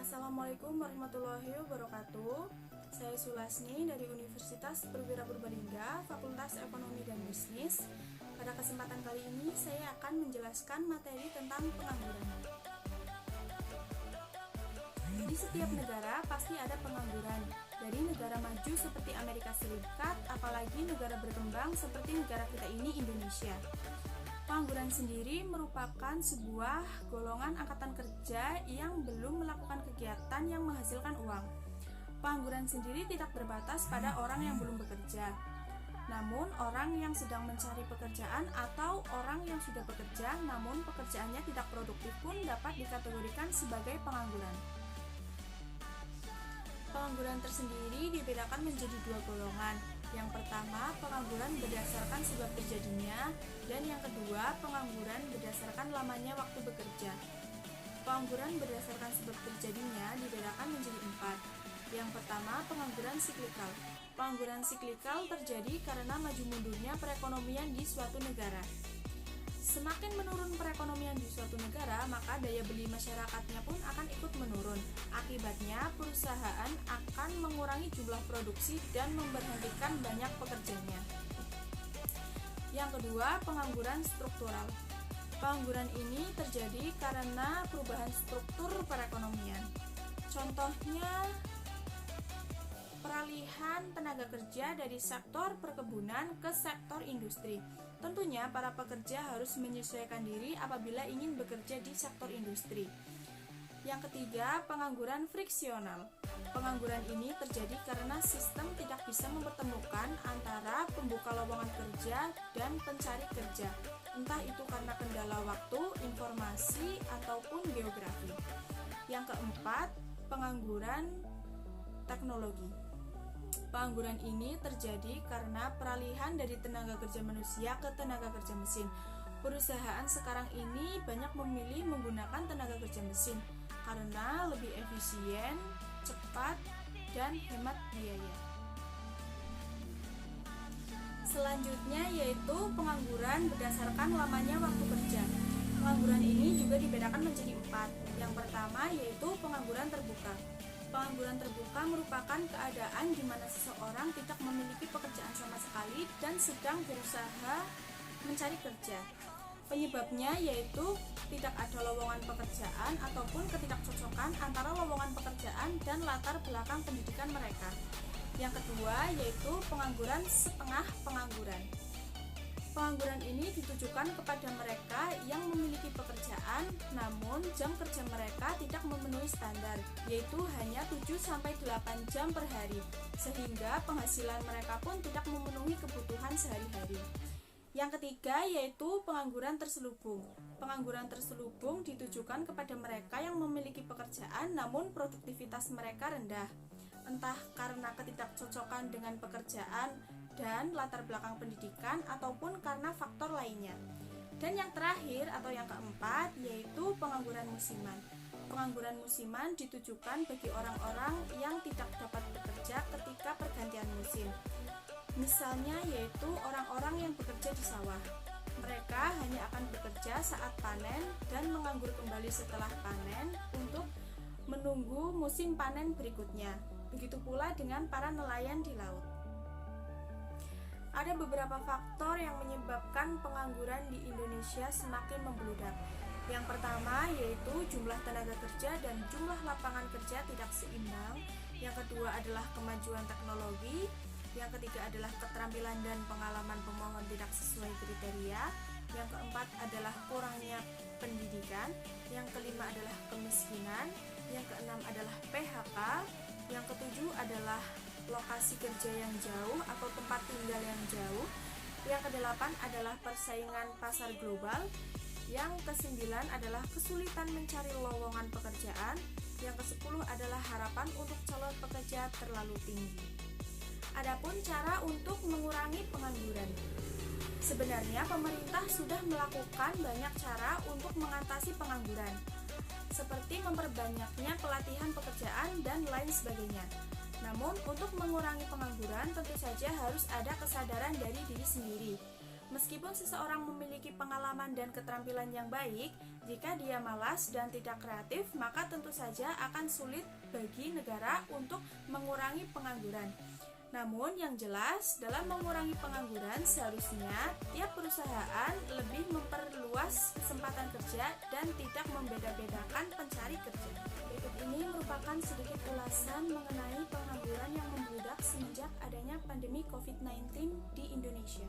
Assalamualaikum warahmatullahi wabarakatuh. Saya Sulasni dari Universitas Perwira Purbalingga, Fakultas Ekonomi dan Bisnis. Pada kesempatan kali ini saya akan menjelaskan materi tentang pengangguran. Di setiap negara pasti ada pengangguran. Dari negara maju seperti Amerika Serikat, apalagi negara berkembang seperti negara kita ini, Indonesia. Pengangguran sendiri merupakan sebuah golongan angkatan kerja yang belum melakukan kegiatan yang menghasilkan uang. Pengangguran sendiri tidak berbatas pada orang yang belum bekerja. Namun, orang yang sedang mencari pekerjaan atau orang yang sudah bekerja namun pekerjaannya tidak produktif pun dapat dikategorikan sebagai pengangguran. Pengangguran tersendiri dibedakan menjadi dua golongan. Yang pertama, pengangguran berdasarkan sebab terjadinya, dan yang kedua, pengangguran berdasarkan lamanya waktu bekerja. Pengangguran berdasarkan sebab terjadinya dibedakan menjadi 4. Yang pertama, pengangguran siklikal. Pengangguran siklikal terjadi karena maju mundurnya perekonomian di suatu negara. Semakin menurun perekonomian di suatu negara, maka daya beli masyarakatnya pun akan ikut menurun. Akibatnya, perusahaan akan mengurangi jumlah produksi dan memberhentikan banyak pekerjanya. Yang kedua, pengangguran struktural. Pengangguran ini terjadi karena perubahan struktur perekonomian. Contohnya, peralihan tenaga kerja dari sektor perkebunan ke sektor industri. Tentunya para pekerja harus menyesuaikan diri apabila ingin bekerja di sektor industri. Yang ketiga, pengangguran friksional. Pengangguran ini terjadi karena sistem tidak bisa mempertemukan antara pembuka lowongan kerja dan pencari kerja, entah itu karena kendala waktu, informasi, ataupun geografi. Yang keempat, pengangguran teknologi. Pengangguran ini terjadi karena peralihan dari tenaga kerja manusia ke tenaga kerja mesin. Perusahaan sekarang ini banyak memilih menggunakan tenaga kerja mesin karena lebih efisien, cepat, dan hemat biaya. Selanjutnya yaitu pengangguran berdasarkan lamanya waktu kerja. Pengangguran ini juga dibedakan menjadi 4. Yang pertama yaitu pengangguran terbuka. Pengangguran terbuka merupakan keadaan di mana seseorang tidak memiliki pekerjaan sama sekali dan sedang berusaha mencari kerja. Penyebabnya yaitu tidak ada lowongan pekerjaan ataupun ketidakcocokan antara lowongan pekerjaan dan latar belakang pendidikan mereka. Yang kedua yaitu pengangguran setengah pengangguran. Pengangguran ini ditujukan kepada mereka yang memiliki pekerjaan namun jam kerja mereka tidak memenuhi standar, yaitu hanya 7-8 jam per hari, sehingga penghasilan mereka pun tidak memenuhi kebutuhan sehari-hari. Yang ketiga yaitu pengangguran terselubung. Pengangguran terselubung ditujukan kepada mereka yang memiliki pekerjaan namun produktivitas mereka rendah, entah karena ketidakcocokan dengan pekerjaan dan latar belakang pendidikan ataupun karena faktor lainnya. Dan yang terakhir atau yang keempat yaitu pengangguran musiman. Pengangguran musiman ditujukan bagi orang-orang yang tidak dapat bekerja ketika pergantian musim. Misalnya yaitu orang-orang yang bekerja di sawah. Mereka hanya akan bekerja saat panen dan menganggur kembali setelah panen untuk menunggu musim panen berikutnya. Begitu pula dengan para nelayan di laut. Ada beberapa faktor yang menyebabkan pengangguran di Indonesia semakin membludak. Yang pertama yaitu jumlah tenaga kerja dan jumlah lapangan kerja tidak seimbang. Yang kedua adalah kemajuan teknologi. Yang ketiga adalah keterampilan dan pengalaman pemohon tidak sesuai kriteria. Yang keempat adalah kurangnya pendidikan. Yang kelima adalah kemiskinan. Yang keenam adalah PHK. Yang ketujuh adalah lokasi kerja yang jauh atau tempat tinggal yang jauh. Yang kedelapan adalah persaingan pasar global. Yang kesembilan adalah kesulitan mencari lowongan pekerjaan. Yang kesepuluh adalah harapan untuk calon pekerja terlalu tinggi. Adapun cara untuk mengurangi pengangguran. Sebenarnya pemerintah sudah melakukan banyak cara untuk mengatasi pengangguran, seperti memperbanyaknya pelatihan pekerjaan dan lain sebagainya. Namun, untuk mengurangi pengangguran tentu saja harus ada kesadaran dari diri sendiri. Meskipun seseorang memiliki pengalaman dan keterampilan yang baik, jika dia malas dan tidak kreatif, maka tentu saja akan sulit bagi negara untuk mengurangi pengangguran. Namun yang jelas, dalam mengurangi pengangguran seharusnya tiap perusahaan lebih memperluas kesempatan kerja dan tidak membeda-bedakan pencari kerja. Berikut ini merupakan sedikit ulasan mengenai pengangguran yang membludak semenjak adanya pandemi COVID-19 di Indonesia.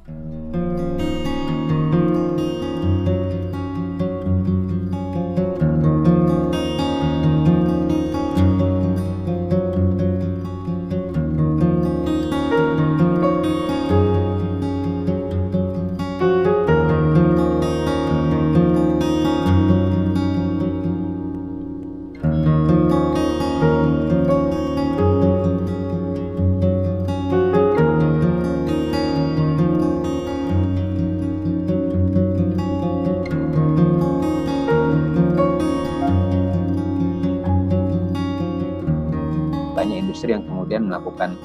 Banyak industri yang kemudian melakukan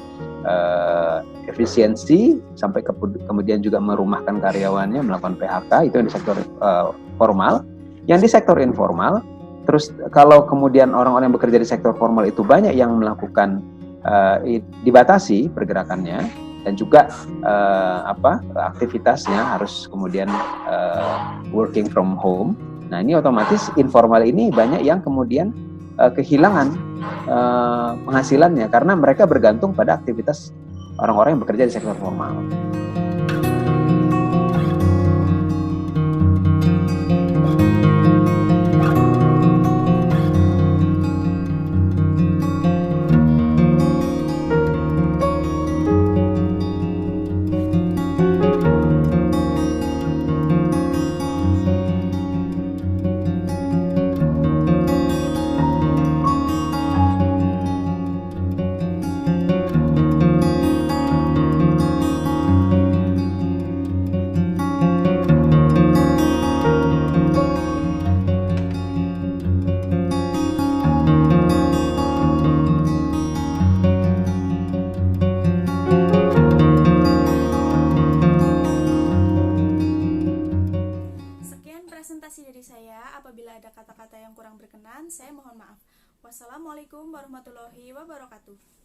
efisiensi sampai kemudian juga merumahkan karyawannya, melakukan PHK, itu yang di sektor formal. Yang di sektor informal, terus kalau kemudian orang-orang yang bekerja di sektor formal itu banyak yang melakukan dibatasi pergerakannya dan juga aktivitasnya harus kemudian working from home. Nah, ini otomatis informal ini banyak yang kemudian kehilangan penghasilannya karena mereka bergantung pada aktivitas orang-orang yang bekerja di sektor formal. Presentasi dari saya. Apabila ada kata-kata yang kurang berkenan, saya mohon maaf. Wassalamualaikum warahmatullahi wabarakatuh.